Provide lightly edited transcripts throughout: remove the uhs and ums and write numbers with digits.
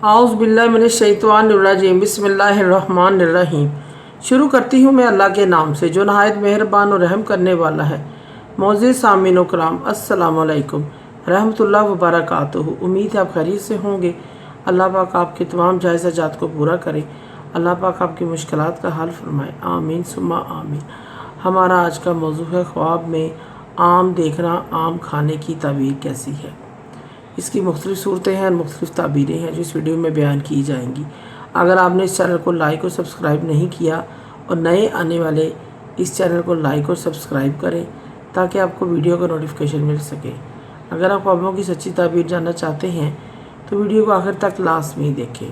आउज़ बिल्लाहि मिनश्शैतानिर्रजीम बिस्मिल्लाहिर्रहमानिर्रहीम। शुरू करती हूँ मैं अल्लाह के नाम से जो नहायत मेहरबान और रहम करने वाला है। मोअज़्ज़िज़ सामीन व कराम, अस्सलामु अलैकुम रहमतुल्लाहि व बरकातुहू। उम्मीद है आप खैरियत से होंगे। अल्लाह पाक आपके तमाम जायज़ हाजात को पूरा करे। अल्लाह पाक आपकी मुश्किलात का हल फरमाए। आमीन सुम्मा आमीन। हमारा आज का मौजू है ख्वाब में आम देखना, आम खाने की ताबीर कैसी है। इसकी मुख्तलिफ़ सूरतें हैं, मुख्तलिफ़ ताबीरें हैं जो इस वीडियो में बयान की जाएंगी। अगर आपने इस चैनल को लाइक और सब्सक्राइब नहीं किया और नए आने वाले इस चैनल को लाइक और सब्सक्राइब करें ताकि आपको वीडियो का नोटिफिकेशन मिल सके। अगर आप ख्वाबों की सच्ची ताबीर जानना चाहते हैं तो वीडियो को आखिर तक लाज़मी देखें।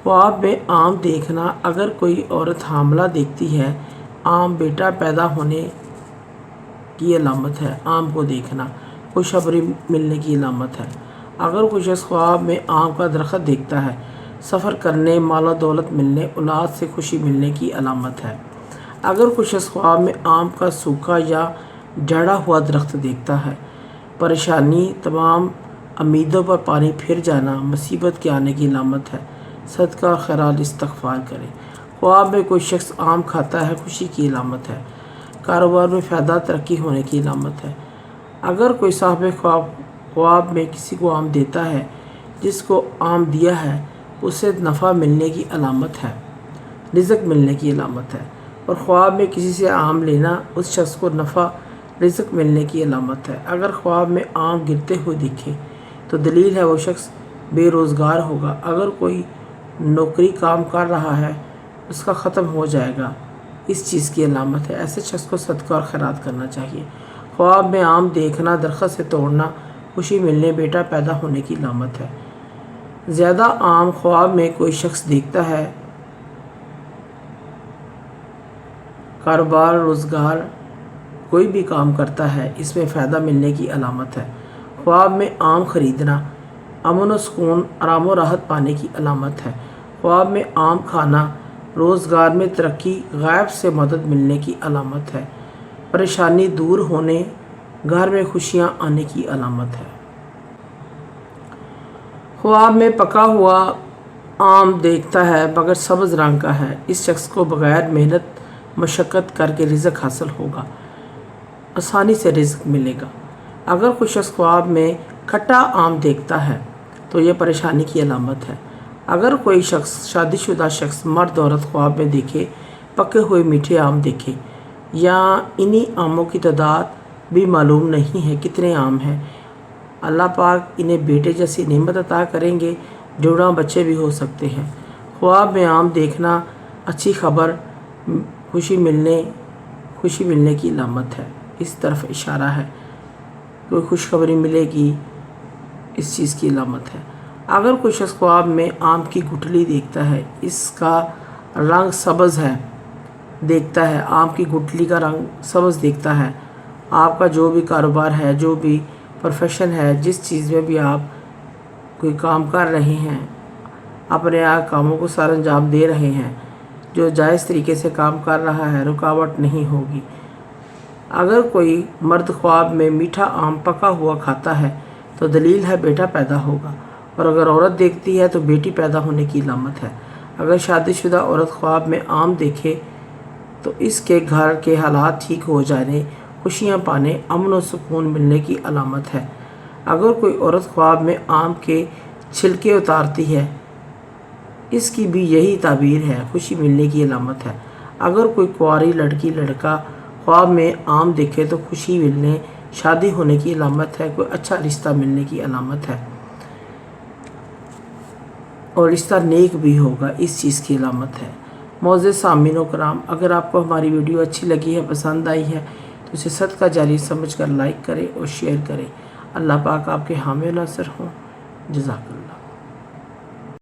ख्वाब में आम देखना, अगर कोई औरत हामला देखती है, आम बेटा पैदा होने की अलामत है। आम को देखना खुशखबरी मिलने की अलामत है। अगर कोई शख्स ख्वाब में आम का दरख्त देखता है, सफ़र करने, माल दौलत मिलने, औलाद से खुशी मिलने की अलामत है। अगर कोई शख्स ख्वाब में आम का सूखा या झड़ा हुआ दरख्त देखता है, परेशानी, तमाम उम्मीदों पर पानी फिर जाना, मुसीबत के आने की अलामत है। सदका खैरात इस्तग़फ़ार करें। ख्वाब में कोई शख्स आम खाता है, खुशी की अलामत है। कारोबार में फ़ायदा, तरक्की होने की अलामत है। अगर कोई साहिब ख्वाब में किसी को आम देता है, जिसको आम दिया है उसे नफ़ा मिलने की अलामत है, रिज़्क़ मिलने की अलामत है। और ख्वाब में किसी से आम लेना उस शख्स को नफ़ा, रिज़्क़ मिलने की अलामत है। अगर ख्वाब में आम गिरते हुए दिखे तो दलील है वो शख्स बेरोज़गार होगा। अगर कोई नौकरी काम कर रहा है उसका ख़त्म हो जाएगा, इस चीज़ की अलामत है। ऐसे शख्स को सदका और खैरात करना चाहिए। ख्वाब में आम देखना, दरख्त से तोड़ना, खुशी मिलने, बेटा पैदा होने की अलामत है। ज़्यादा आम ख्वाब में कोई शख्स देखता है, कारोबार, रोज़गार, कोई भी काम करता है, इसमें फ़ायदा मिलने की अलामत है। ख्वाब में आम ख़रीदना, अमन व सुकून, आराम व राहत पाने की अलामत है। ख्वाब में आम खाना, रोज़गार में तरक्की, गायब से मदद मिलने की अलामत है। परेशानी दूर होने, घर में खुशियां आने की अलामत है। ख्वाब में पका हुआ आम देखता है मगर सब्ज़ रंग का है, इस शख्स को बग़ैर मेहनत मशक्क़त करके रिज़्क़ हासिल होगा, आसानी से रिज़्क़ मिलेगा। अगर कोई शख्स ख्वाब में खट्टा आम देखता है तो यह परेशानी की अलामत है। अगर कोई शख्स, शादीशुदा शख्स, मर्द औरत ख्वाब में देखे पके हुए मीठे आम देखे या इन्हीं आमों की तादाद भी मालूम नहीं है कितने आम हैं, अल्लाह पाक इन्हें बेटे जैसी नेमत अता करेंगे, जुड़वा बच्चे भी हो सकते हैं। ख्वाब में आम देखना अच्छी खबर, खुशी मिलने की अलामत है। इस तरफ इशारा है, कोई खुशखबरी मिलेगी, इस चीज़ की अलामत है। अगर कोई शख्स ख्वाब में आम की गुठली देखता है, इसका रंग सब्ज़ है, देखता है, आम की गुठली का रंग सब्ज़ देखता है, आपका जो भी कारोबार है, जो भी प्रोफेशन है, जिस चीज़ में भी आप कोई काम कर रहे हैं, अपने कामों को सर अंजाम दे रहे हैं, जो जायज़ तरीके से काम कर रहा है, रुकावट नहीं होगी। अगर कोई मर्द ख्वाब में मीठा आम पका हुआ खाता है तो दलील है बेटा पैदा होगा। और अगर औरत देखती है तो बेटी पैदा होने की अलामत है। अगर शादीशुदा औरत ख्वाब में आम देखे तो इसके घर के हालात ठीक हो जाने, खुशियाँ पाने, अमन और सुकून मिलने की अलामत है। अगर कोई औरत ख्वाब में आम के छिलके उतारती है, इसकी भी यही ताबीर है, खुशी मिलने की अलामत है। अगर कोई कुंवारी लड़की लड़का ख्वाब में आम देखे तो खुशी मिलने, शादी होने की अलामत है, कोई अच्छा रिश्ता मिलने की अलामत है और रिश्ता नेक भी होगा, इस चीज़ की अलामत है। मोअज़्ज़िज़ सामीन व कराम, अगर आपको हमारी वीडियो अच्छी लगी है, पसंद आई है तो इसे सदका जारी समझकर लाइक करें और शेयर करें। अल्लाह पाक आपके हामी नासर हों। जज़ाकल्लाह।